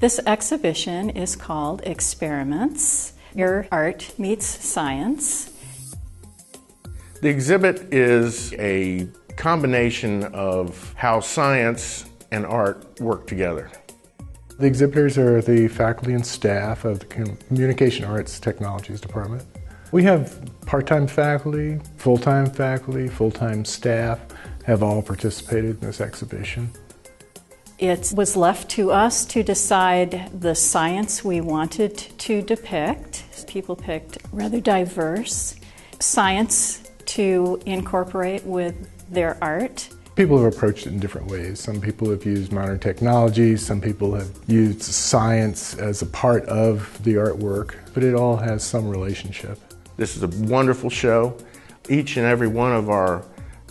This exhibition is called Experiments, Your Art Meets Science. The exhibit is a combination of how science and art work together. The exhibitors are the faculty and staff of the Communication Arts Technologies Department. We have part-time faculty, full-time staff have all participated in this exhibition. It was left to us to decide the science we wanted to depict. People picked rather diverse science to incorporate with their art. People have approached it in different ways. Some people have used modern technology, some people have used science as a part of the artwork, but it all has some relationship. This is a wonderful show. Each and every one of our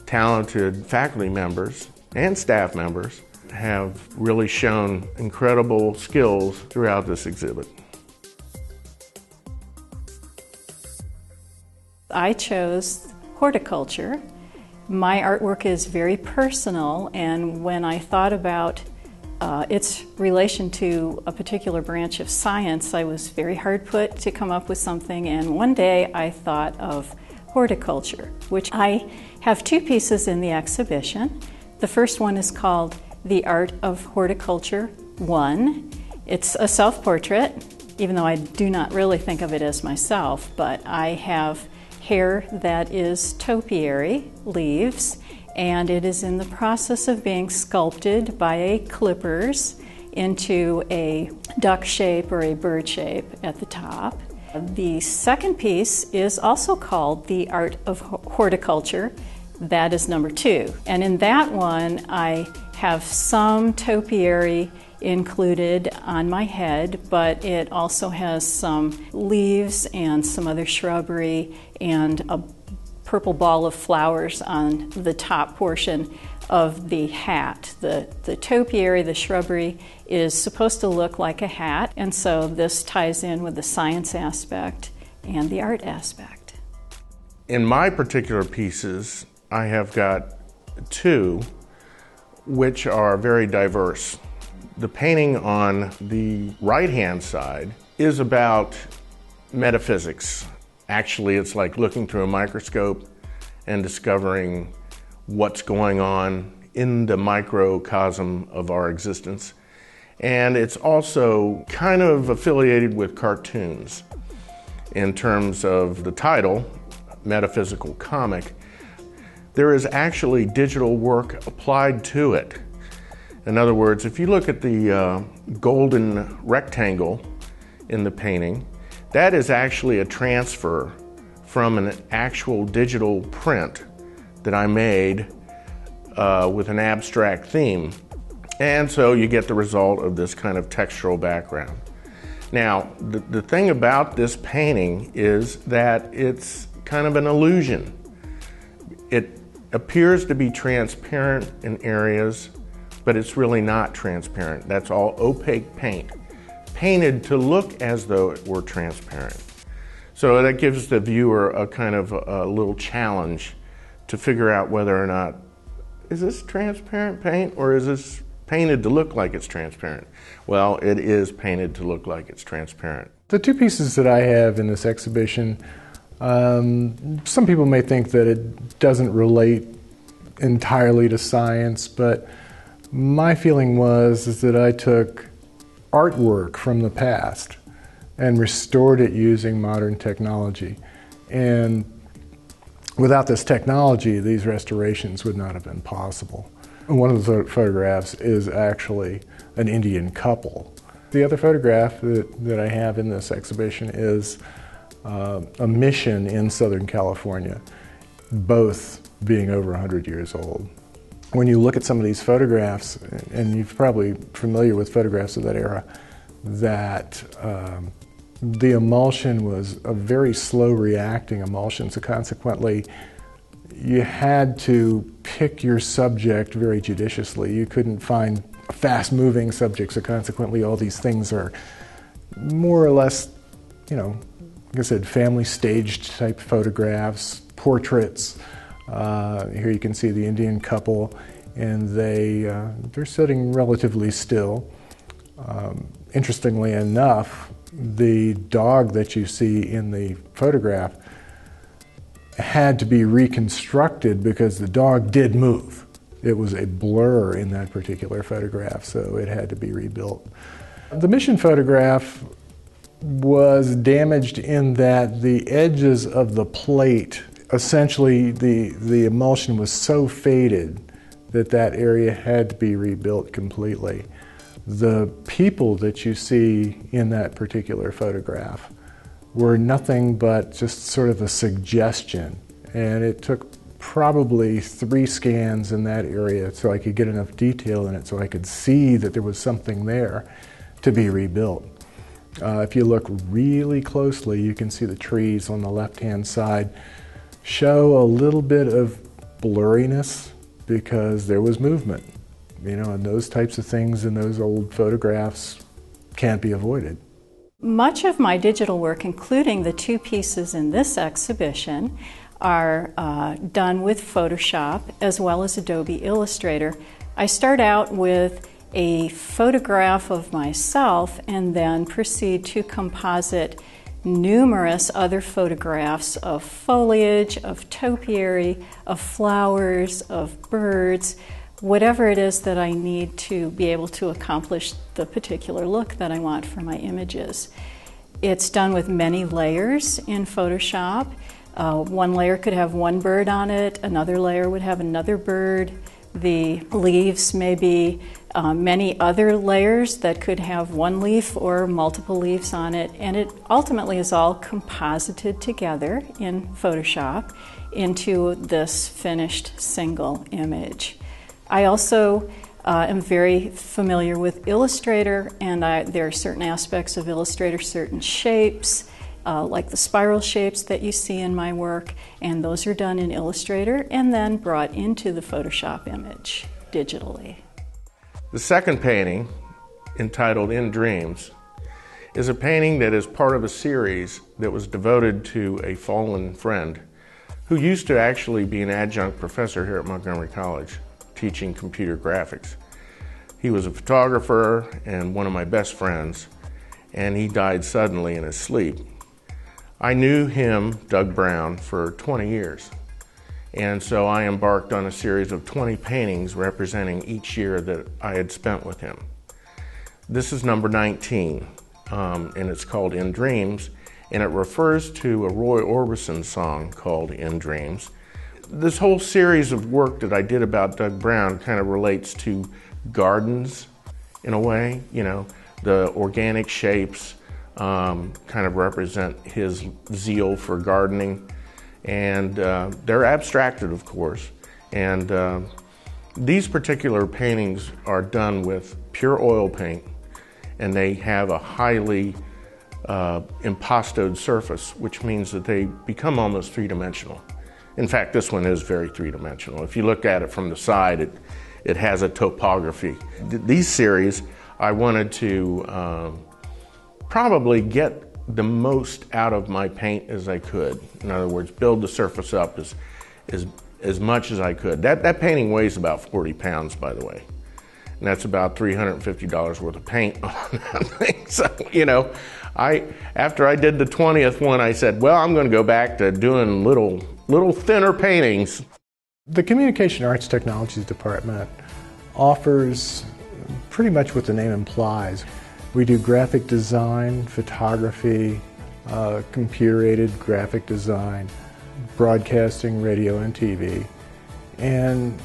talented faculty members and staff members have really shown incredible skills throughout this exhibit. I chose horticulture. My artwork is very personal, and when I thought about its relation to a particular branch of science, I was very hard put to come up with something, and one day I thought of horticulture, which I have two pieces in the exhibition. The first one is called The Art of Horticulture 1. It's a self-portrait, even though I do not really think of it as myself, but I have hair that is topiary leaves, and it is in the process of being sculpted by clippers into a duck shape or a bird shape at the top. The second piece is also called The Art of Horticulture. That is number 2. And in that one, I have some topiary included on my head, but it also has some leaves and some other shrubbery and a purple ball of flowers on the top portion of the hat. The topiary, the shrubbery, is supposed to look like a hat, and so this ties in with the science aspect and the art aspect. In my particular pieces, I have got 2 which are very diverse. The painting on the right-hand side is about metaphysics. Actually, it's like looking through a microscope and discovering what's going on in the microcosm of our existence. And it's also kind of affiliated with cartoons in terms of the title, Metaphysical Comic. There is actually digital work applied to it. In other words, if you look at the golden rectangle in the painting, that is actually a transfer from an actual digital print that I made with an abstract theme. And so you get the result of this kind of textural background. Now, the thing about this painting is that it's kind of an illusion. It appears to be transparent in areas, but it's really not transparent. That's all opaque paint, painted to look as though it were transparent. So that gives the viewer a kind of a little challenge to figure out whether or not, is this transparent paint or is this painted to look like it's transparent? Well, it is painted to look like it's transparent. The 2 pieces that I have in this exhibition, some people may think that it doesn't relate entirely to science, but my feeling is that I took artwork from the past and restored it using modern technology. And without this technology, these restorations would not have been possible. And one of the photographs is actually an Indian couple. The other photograph that I have in this exhibition is a mission in Southern California, both being over 100 years old. When you look at some of these photographs, and you're probably familiar with photographs of that era, that the emulsion was a very slow reacting emulsion, so consequently you had to pick your subject very judiciously. You couldn't find a fast-moving subject, so consequently all these things are more or less, like I said, family staged type photographs, portraits. Here you can see the Indian couple, and they're sitting relatively still. Interestingly enough, the dog that you see in the photograph had to be reconstructed because the dog did move. It was a blur in that particular photograph, so it had to be rebuilt. The mission photograph was damaged in that the edges of the plate, essentially the emulsion was so faded that that area had to be rebuilt completely. The people that you see in that particular photograph were nothing but just sort of a suggestion, and it took probably 3 scans in that area so I could get enough detail in it so I could see that there was something there to be rebuilt. If you look really closely, you can see the trees on the left-hand side show a little bit of blurriness because there was movement. You know, and those types of things in those old photographs can't be avoided. Much of my digital work, including the 2 pieces in this exhibition, are done with Photoshop as well as Adobe Illustrator. I start out with a photograph of myself and then proceed to composite numerous other photographs of foliage, of topiary, of flowers, of birds, whatever it is that I need to be able to accomplish the particular look that I want for my images. It's done with many layers in Photoshop. One layer could have one bird on it, another layer would have another bird. The leaves may be many other layers that could have one leaf or multiple leaves on it, and it ultimately is all composited together in Photoshop into this finished single image. I also am very familiar with Illustrator, and there are certain aspects of Illustrator, certain shapes, like the spiral shapes that you see in my work, and those are done in Illustrator and then brought into the Photoshop image digitally. The second painting, entitled In Dreams, is a painting that is part of a series that was devoted to a fallen friend who used to actually be an adjunct professor here at Montgomery College, teaching computer graphics. He was a photographer and one of my best friends, and he died suddenly in his sleep. I knew him, Doug Brown, for 20 years, and so I embarked on a series of 20 paintings representing each year that I had spent with him. This is number 19, and it's called In Dreams, and it refers to a Roy Orbison song called In Dreams. This whole series of work that I did about Doug Brown kind of relates to gardens in a way. You know, the organic shapes kind of represent his zeal for gardening, and they're abstracted, of course. And these particular paintings are done with pure oil paint, and they have a highly impastoed surface, which means that they become almost three-dimensional. In fact, this one is very three-dimensional. If you look at it from the side, it has a topography. These series, I wanted to probably get the most out of my paint as I could. In other words, build the surface up as much as I could. That painting weighs about 40 pounds, by the way. And that's about $350 worth of paint on that thing. So, you know, after I did the 20th one, I said, well, I'm going to go back to doing little thinner paintings. The Communication Arts Technologies Department offers pretty much what the name implies. We do graphic design, photography, computer-aided graphic design, broadcasting, radio and TV. And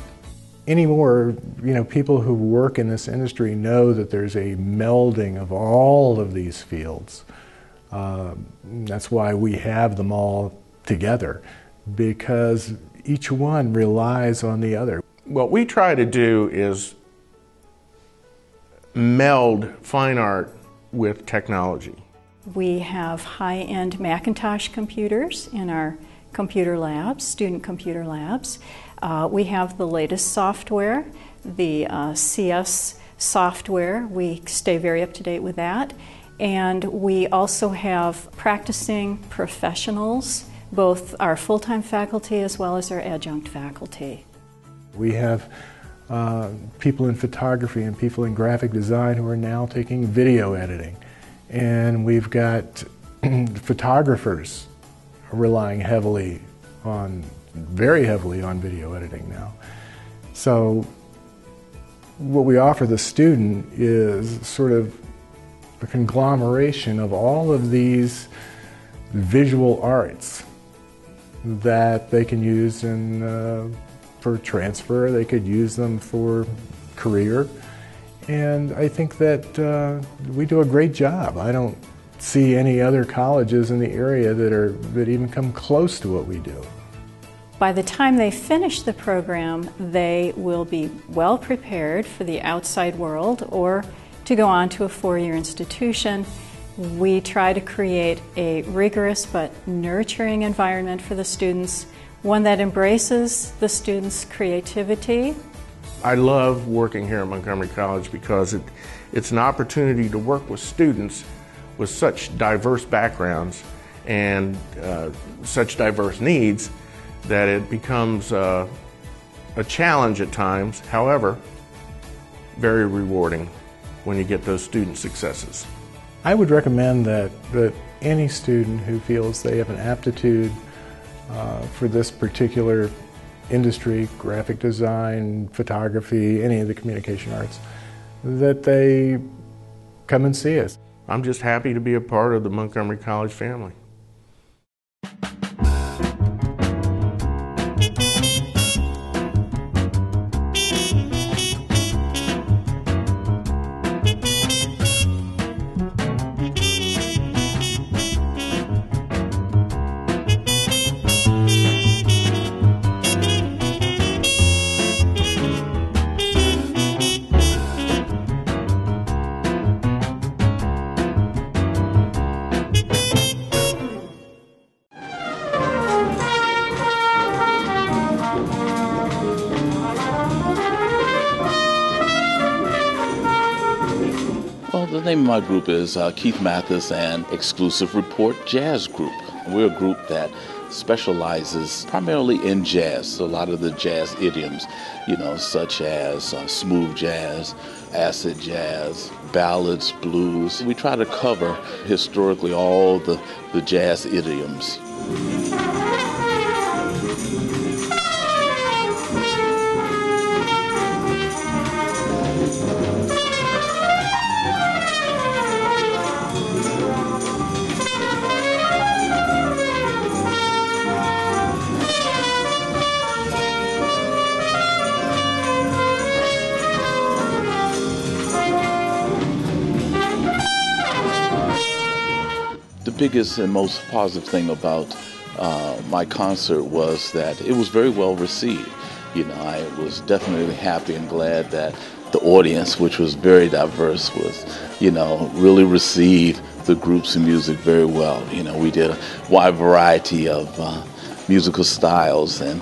anymore, you know, people who work in this industry know that there's a melding of all of these fields. That's why we have them all together, because each one relies on the other. What we try to do is meld fine art with technology. We have high-end Macintosh computers in our computer labs, student computer labs. We have the latest software, the CS software. We stay very up to date with that. And we also have practicing professionals, both our full-time faculty as well as our adjunct faculty. We have people in photography and people in graphic design who are now taking video editing. And we've got photographers relying very heavily on video editing now. So what we offer the student is sort of a conglomeration of all of these visual arts that they can use for transfer. They could use them for career. And I think that we do a great job. I don't see any other colleges in the area that even come close to what we do. By the time they finish the program, they will be well prepared for the outside world or to go on to a four-year institution. We try to create a rigorous but nurturing environment for the students, one that embraces the students' creativity. I love working here at Montgomery College because it's an opportunity to work with students with such diverse backgrounds and such diverse needs that it becomes a challenge at times, however, very rewarding when you get those student successes. I would recommend that any student who feels they have an aptitude for this particular industry, graphic design, photography, any of the communication arts, that they come and see us. I'm just happy to be a part of the Montgomery College family. The name of my group is Keith Mathis and Exclusive Report Jazz Group. We're a group that specializes primarily in jazz, a lot of the jazz idioms, such as smooth jazz, acid jazz, ballads, blues. We try to cover historically all the jazz idioms. The biggest and most positive thing about my concert was that it was very well received. I was definitely happy and glad that the audience, which was very diverse, was, really received the groups and music very well. We did a wide variety of musical styles, and,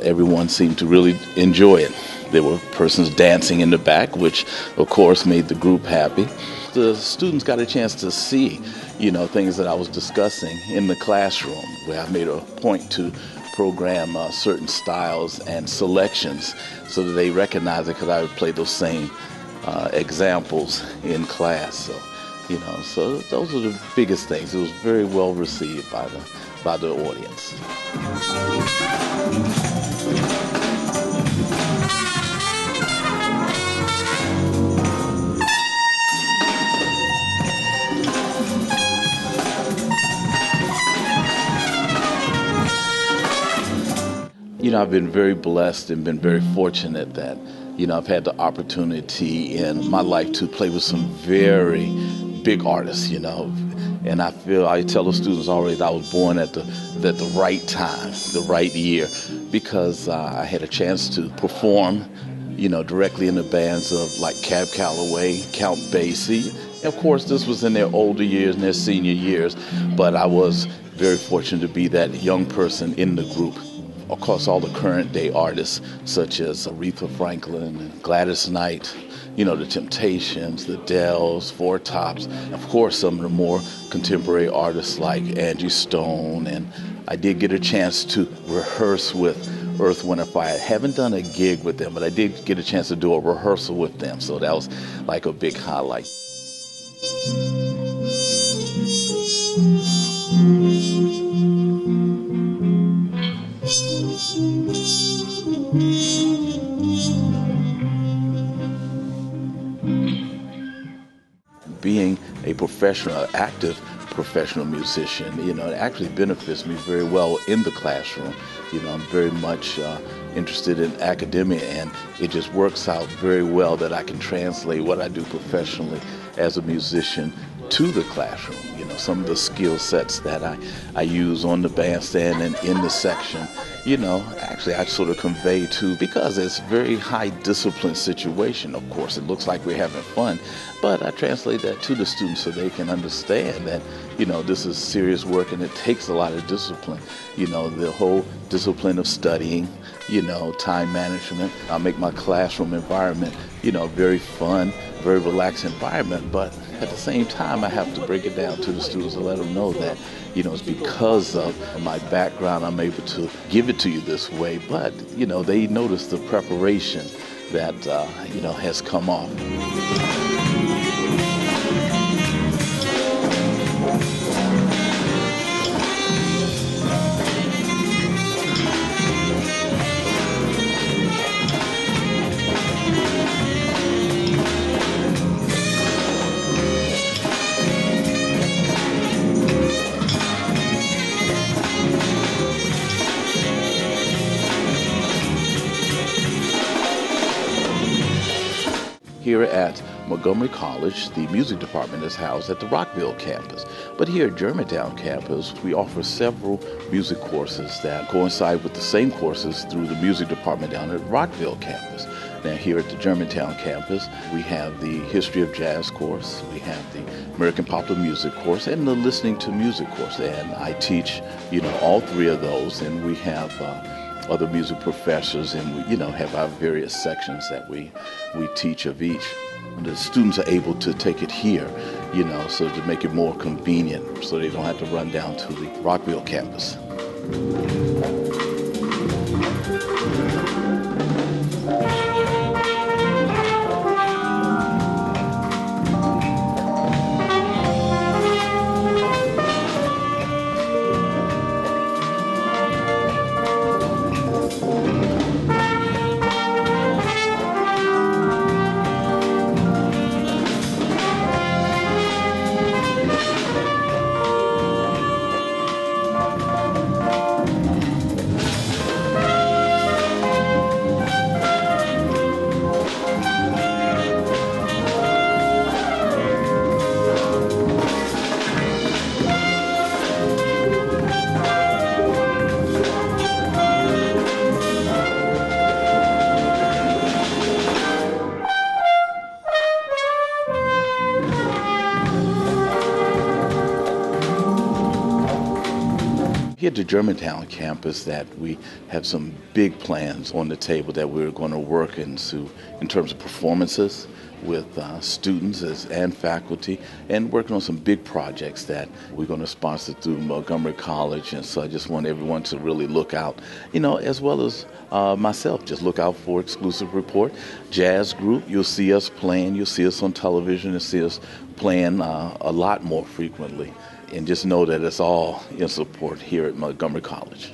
everyone seemed to really enjoy it. There were persons dancing in the back, which, of course, made the group happy. The students got a chance to see, things that I was discussing in the classroom, where I made a point to program certain styles and selections so that they recognize it, because I would play those same examples in class. So those are the biggest things. It was very well received by the audience. I've been very blessed and been very fortunate that, I've had the opportunity in my life to play with some very big artists, and I tell the students always I was born at the right time, the right year, because I had a chance to perform, directly in the bands of like Cab Calloway, Count Basie. Of course, this was in their older years and their senior years, but I was very fortunate to be that young person in the group. Of course, all the current day artists such as Aretha Franklin and Gladys Knight, the Temptations, the Dells, Four Tops, of course some of the more contemporary artists like Angie Stone, and I did get a chance to rehearse with Earth, Wind & Fire. I haven't done a gig with them, but I did get a chance to do a rehearsal with them, so that was like a big highlight. Being a professional, active professional musician, it actually benefits me very well in the classroom. I'm very much interested in academia, and it just works out very well that I can translate what I do professionally as a musician to the classroom. Some of the skill sets that I use on the bandstand and in the section, actually I sort of convey to, because it's a very high discipline situation. Of course, it looks like we're having fun, but I translate that to the students so they can understand that, this is serious work and it takes a lot of discipline. The whole discipline of studying, time management. I make my classroom environment, very fun, very relaxed environment, but at the same time, I have to break it down to the students and let them know that, it's because of my background I'm able to give it to you this way, but, they notice the preparation that, has come off. Here at Montgomery College, the music department is housed at the Rockville campus. But here at Germantown campus, we offer several music courses that coincide with the same courses through the music department down at Rockville campus. Now here at the Germantown campus, we have the History of Jazz course, we have the American Popular Music course, and the Listening to Music course. And I teach, all three of those, and we have other music professors, and we, have our various sections that we teach of each. And the students are able to take it here, so to make it more convenient, so they don't have to run down to the Rockville campus. Here at the Germantown campus, that we have some big plans on the table that we're going to work into in terms of performances with students and faculty, and working on some big projects that we're going to sponsor through Montgomery College. And so I just want everyone to really look out, as well as myself, just look out for Exclusive Report. Jazz group, you'll see us playing, you'll see us on television, you'll see us playing a lot more frequently. And just know that it's all in support here at Montgomery College.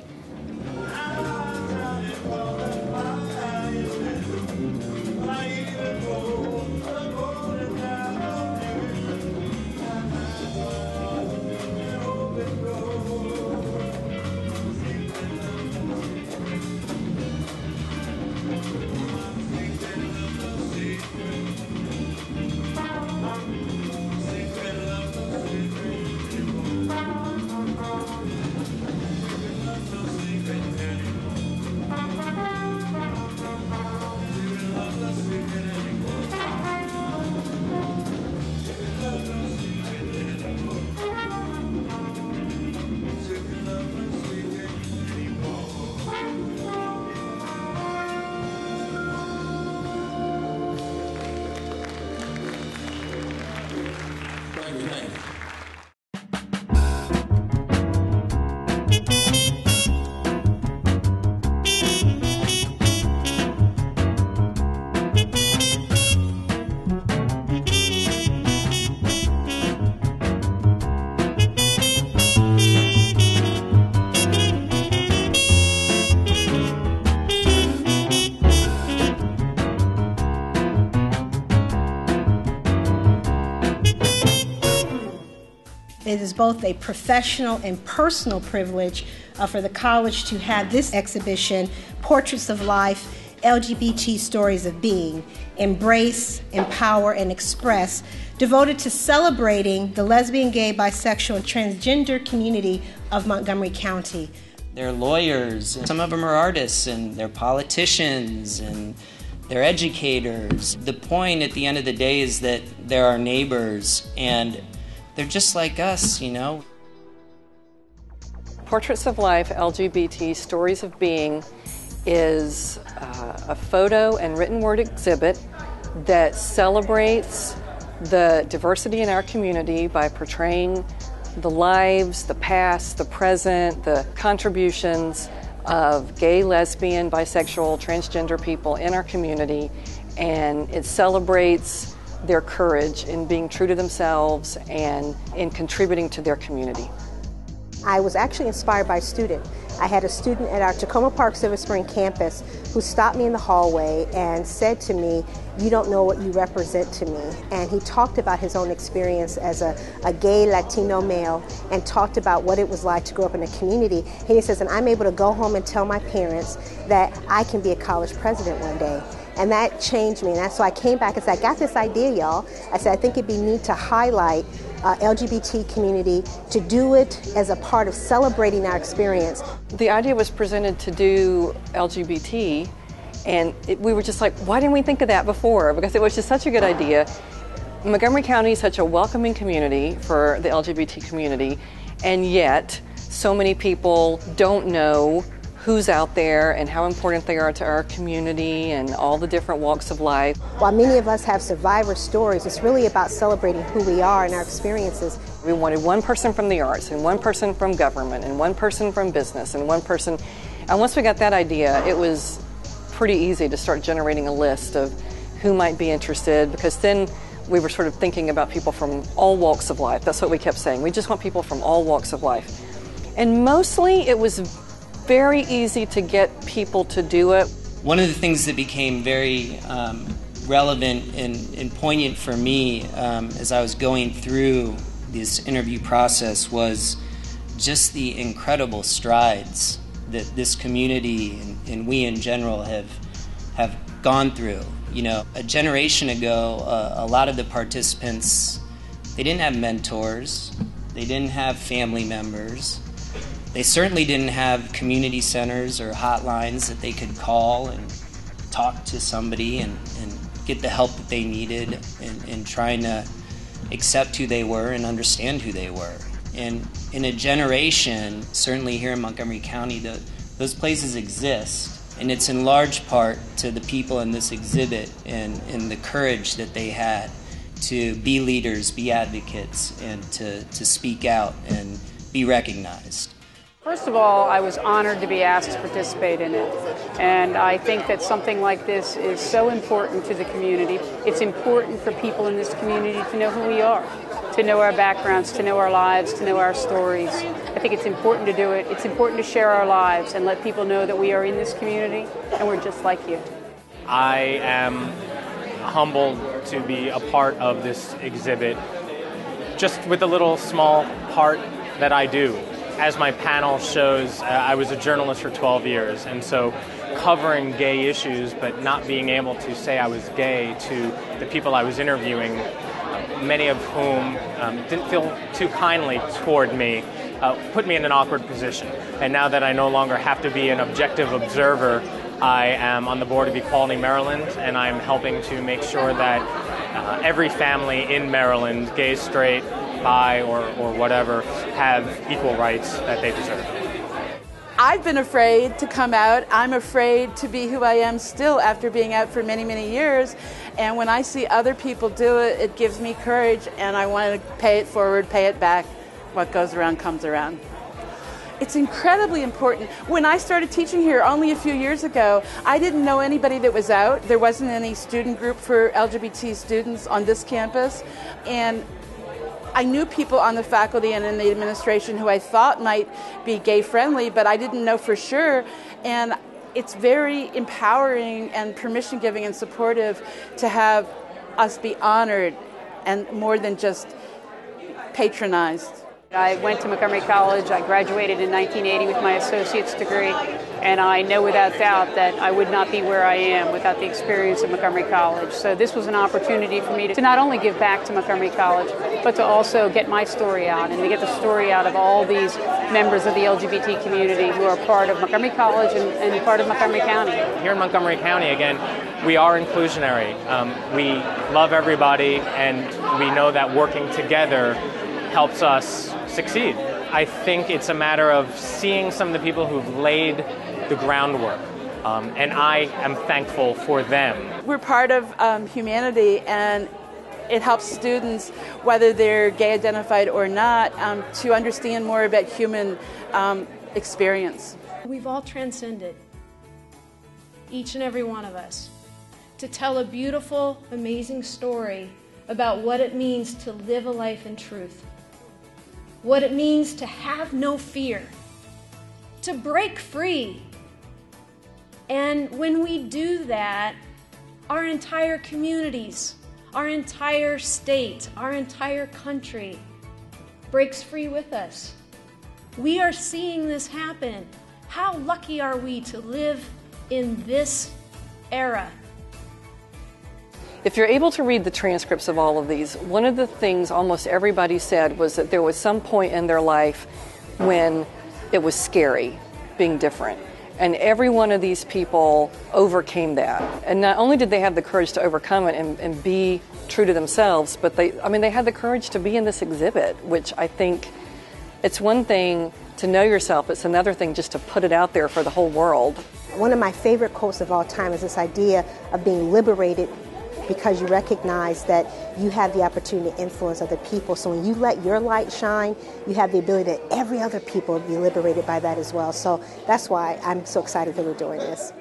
Thank you. It is both a professional and personal privilege for the college to have this exhibition, Portraits of Life, LGBT Stories of Being, Embrace, Empower, and Express, devoted to celebrating the lesbian, gay, bisexual, and transgender community of Montgomery County. They're lawyers, and some of them are artists, and they're politicians, and they're educators. The point at the end of the day is that they're our neighbors, and they're just like us, you know. Portraits of Life, LGBT Stories of Being is a photo and written word exhibit that celebrates the diversity in our community by portraying the lives, the past, the present, the contributions of gay, lesbian, bisexual, transgender people in our community, and it celebrates their courage in being true to themselves and in contributing to their community. I was actually inspired by a student. I had a student at our Takoma Park Silver Spring campus who stopped me in the hallway and said to me, "You don't know what you represent to me." And he talked about his own experience as a gay Latino male and talked about what it was like to grow up in a community. And he says, and I'm able to go home and tell my parents that I can be a college president one day. And that changed me. And so I came back and said, I got this idea, y'all. I said, I think it'd be neat to highlight LGBT community, to do it as a part of celebrating our experience. The idea was presented to do LGBT, and we were just like, why didn't we think of that before? Because it was just such a good idea. Montgomery County is such a welcoming community for the LGBT community, and yet so many people don't know who's out there and how important they are to our community and all the different walks of life. While many of us have survivor stories, it's really about celebrating who we are and our experiences. We wanted one person from the arts and one person from government and one person from business and one person, and once we got that idea, it was pretty easy to start generating a list of who might be interested, because then we were sort of thinking about people from all walks of life. That's what we kept saying. We just want people from all walks of life. And mostly it was very easy to get people to do it. One of the things that became very relevant and poignant for me as I was going through this interview process was just the incredible strides that this community and we in general have gone through. You know, a generation ago, a lot of the participants, they didn't have mentors, they didn't have family members. They certainly didn't have community centers or hotlines that they could call and talk to somebody and get the help that they needed in trying to accept who they were and understand who they were. And in a generation, certainly here in Montgomery County, those places exist. And it's in large part to the people in this exhibit and the courage that they had to be leaders, be advocates, and to speak out and be recognized. First of all, I was honored to be asked to participate in it, and I think that something like this is so important to the community. It's important for people in this community to know who we are, to know our backgrounds, to know our lives, to know our stories. I think it's important to do it. It's important to share our lives and let people know that we are in this community and we're just like you. I am humbled to be a part of this exhibit, just with the little small part that I do. As my panel shows, I was a journalist for 12 years, and so covering gay issues but not being able to say I was gay to the people I was interviewing, many of whom didn't feel too kindly toward me, put me in an awkward position. And now that I no longer have to be an objective observer, I am on the board of Equality Maryland, and I'm helping to make sure that every family in Maryland, gay, straight, bi, or whatever, have equal rights that they deserve. I've been afraid to come out. I'm afraid to be who I am still after being out for many, many years. And when I see other people do it, it gives me courage, and I want to pay it forward, pay it back. What goes around comes around. It's incredibly important. When I started teaching here only a few years ago, I didn't know anybody that was out. There wasn't any student group for LGBT students on this campus. And I knew people on the faculty and in the administration who I thought might be gay-friendly, but I didn't know for sure. And it's very empowering and permission-giving and supportive to have us be honored and more than just patronized. I went to Montgomery College. I graduated in 1980 with my associate's degree, and I know without doubt that I would not be where I am without the experience of Montgomery College. So this was an opportunity for me to not only give back to Montgomery College, but to also get my story out and to get the story out of all these members of the LGBT community who are part of Montgomery College and part of Montgomery County. Here in Montgomery County, again, we are inclusionary. We love everybody, and we know that working together helps us succeed. I think it's a matter of seeing some of the people who've laid the groundwork, and I am thankful for them. We're part of humanity, and it helps students, whether they're gay identified or not, to understand more about human experience. We've all transcended, each and every one of us, to tell a beautiful, amazing story about what it means to live a life in truth, what it means to have no fear, to break free. And when we do that, our entire communities, our entire state, our entire country breaks free with us. We are seeing this happen. How lucky are we to live in this era? If you're able to read the transcripts of all of these, one of the things almost everybody said was that there was some point in their life when it was scary being different. And every one of these people overcame that. And not only did they have the courage to overcome it and be true to themselves, but they had the courage to be in this exhibit, which I think it's one thing to know yourself, it's another thing just to put it out there for the whole world. One of my favorite quotes of all time is this idea of being liberated because you recognize that you have the opportunity to influence other people. So when you let your light shine, you have the ability that every other people will be liberated by that as well. So that's why I'm so excited that we're doing this.